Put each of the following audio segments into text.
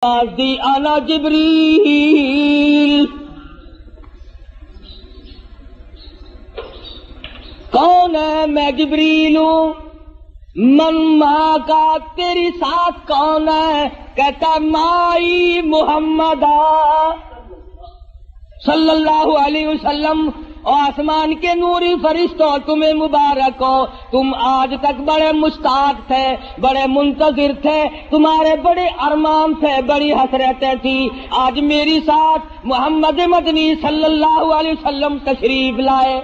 دی انا جبریل، کون ہے؟ میں جبریل ہوں۔ من ماں کا، تیری ساتھ کون ہے؟ کہتا مائی محمد صلی اللہ علیہ وسلم۔ اور آسمان کے نوری فرشتوں تمہیں مبارک ہو، تم آج تک بڑے مشتاق تھے، بڑے منتظر تھے، تمہارے بڑے ارمان تھے، بڑی حسرتیں تھی۔ آج میری ساتھ محمد مدنی صلی اللہ علیہ وسلم تشریف لائے۔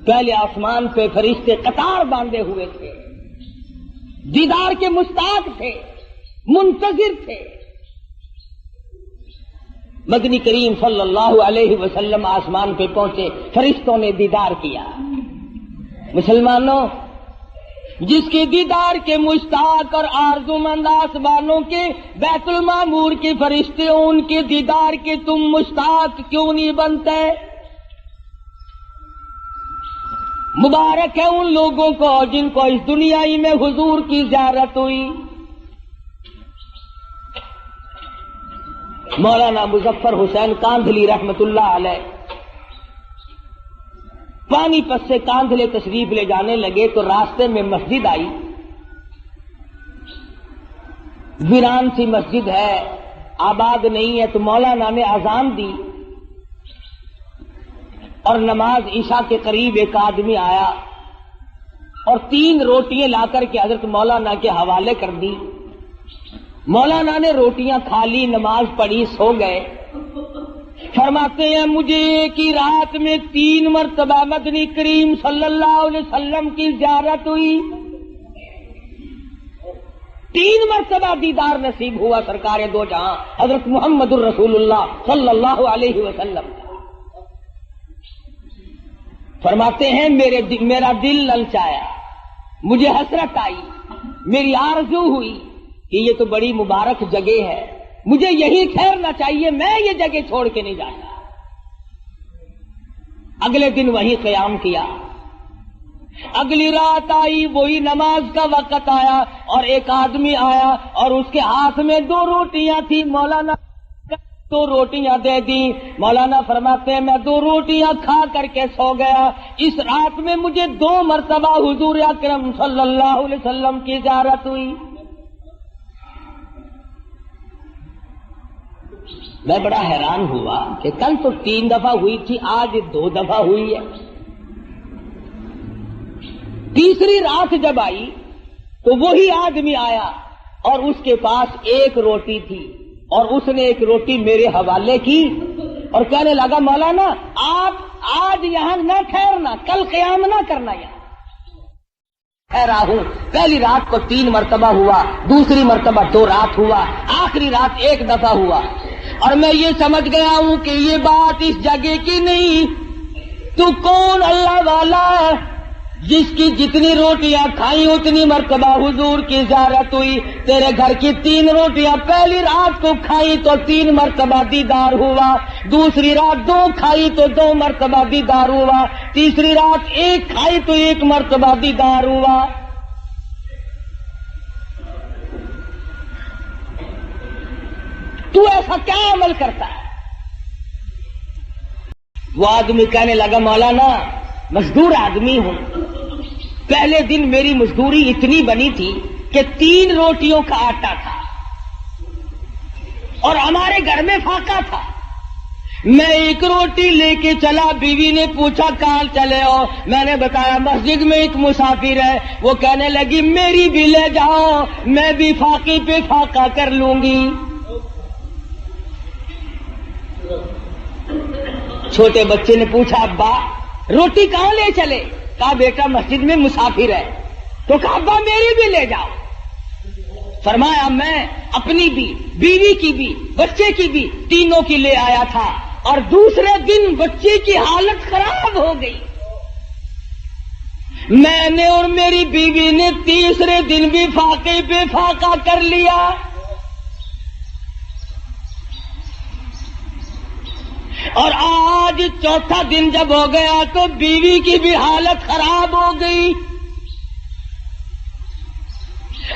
پہلے آسمان پہ فرشتے قطار باندھے ہوئے تھے، دیدار کے مشتاق تھے، منتظر تھے۔ مدنی کریم صلی اللہ علیہ وسلم آسمان پہ پہنچے، فرشتوں نے دیدار کیا۔ مسلمانوں، جس کے دیدار کے مشتاق اور آرزومند آسمانوں کے بیت المعمور کے فرشتے، ان کے دیدار کے تم مشتاق کیوں نہیں بنتے؟ مبارک ہے ان لوگوں کو جن کو اس دنیا ہی میں حضور کی زیارت ہوئی۔ مولانا مظفر حسین کاندھلی رحمت اللہ علیہ پانی پت سے کاندھلے تشریف لے جانے لگے تو راستے میں مسجد آئی، ویران سی مسجد ہے، آباد نہیں ہے، تو مولانا نے اذان دی اور نماز عشاء کے قریب ایک آدمی آیا اور 3 روٹیاں لا کر کے حضرت مولانا کے حوالے کر دی۔ مولانا نے روٹیاں کھا لی، نماز پڑھی، سو گئے۔ فرماتے ہیں مجھے ایک ہی رات میں 3 مرتبہ مدنی کریم صلی اللہ علیہ وسلم کی زیارت ہوئی، 3 مرتبہ دیدار نصیب ہوا سرکار دو جہاں حضرت محمد الرسول اللہ صلی اللہ علیہ وسلم۔ فرماتے ہیں میرا دل للچایا، مجھے حسرت آئی، میری آرزو ہوئی کہ یہ تو بڑی مبارک جگہ ہے، مجھے یہی ٹھہرنا چاہیے، میں یہ جگہ چھوڑ کے نہیں جاتا۔ اگلے دن وہی قیام کیا، اگلی رات آئی، وہی نماز کا وقت آیا اور ایک آدمی آیا اور اس کے ہاتھ میں 2 روٹیاں تھی، مولانا 2 روٹیاں دے دی۔ مولانا فرماتے ہیں میں 2 روٹیاں کھا کر کے سو گیا، اس رات میں مجھے 2 مرتبہ حضور اکرم صلی اللہ علیہ وسلم کی زیارت ہوئی۔ میں بڑا حیران ہوا کہ کل تو 3 دفعہ ہوئی تھی، آج 2 دفعہ ہوئی ہے۔ تیسری رات جب آئی تو وہی آدمی آیا اور اس کے پاس 1 روٹی تھی اور اس نے 1 روٹی میرے حوالے کی اور کہنے لگا مولانا آپ آج یہاں نہ ٹھہرنا، کل قیام نہ کرنا یہاں۔ ٹھہرا ہوں، پہلی رات کو 3 مرتبہ ہوا، دوسری مرتبہ 2 رات ہوا، آخری رات 1 دفعہ ہوا، اور میں یہ سمجھ گیا ہوں کہ یہ بات اس جگہ کی نہیں۔ تو کون اللہ والا ہے جس کی جتنی روٹیاں کھائیں اتنی مرتبہ حضور کی زیارت ہوئی؟ تیرے گھر کی 3 روٹیاں پہلی رات کو کھائیں تو 3 مرتبہ دیدار ہوا، دوسری رات 2 کھائی تو 2 مرتبہ دیدار ہوا، تیسری رات 1 کھائی تو 1 مرتبہ دیدار ہوا۔ تو ایسا کیا عمل کرتا ہے؟ وہ آدمی کہنے لگا مولانا مزدور آدمی ہوں، پہلے دن میری مزدوری اتنی بنی تھی کہ 3 روٹیوں کا آٹا تھا اور ہمارے گھر میں فاقہ تھا، میں 1 روٹی لے کے چلا، بیوی نے پوچھا کہاں چلے ہو؟ میں نے بتایا مسجد میں ایک مسافر ہے، وہ کہنے لگی میری بھی لے جاؤ، میں بھی فاقے پہ فاقہ کر لوں گی۔ چھوٹے بچے نے پوچھا ابا روٹی کہاں لے چلے؟ کہا بیٹا مسجد میں مسافر ہے، تو کہا ابا میری بھی لے جاؤ۔ فرمایا میں اپنی بھی، بیوی کی بھی، بچے کی بھی، تینوں کی لے آیا تھا، اور دوسرے دن بچے کی حالت خراب ہو گئی، میں نے اور میری بیوی نے تیسرے دن بھی فاقے پہ فاقہ کر لیا۔ اور آج 4تھا دن جب ہو گیا تو بیوی کی بھی حالت خراب ہو گئی،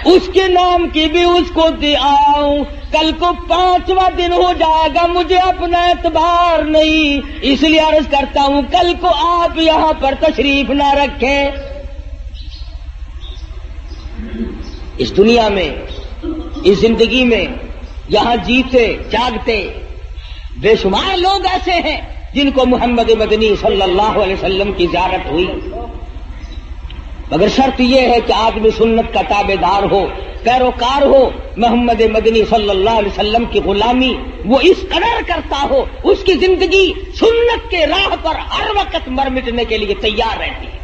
اس کے نام کی بھی اس کو دے آؤں. کل کو 5واں دن ہو جائے گا, مجھے اپنا اعتبار نہیں, اس لیے عرض کرتا ہوں کل کو آپ یہاں پر تشریف نہ رکھیں. اس دنیا میں, اس زندگی میں یہاں جیتے جاگتے بے شمار لوگ ایسے ہیں جن کو محمد مدنی صلی اللہ علیہ وسلم کی زیارت ہوئی, مگر شرط یہ ہے کہ آدمی سنت کا تابع دار ہو, پیروکار ہو, محمد مدنی صلی اللہ علیہ وسلم کی غلامی وہ اس قدر کرتا ہو, اس کی زندگی سنت کے راہ پر ہر وقت مر مٹنے کے لیے تیار رہتی ہے.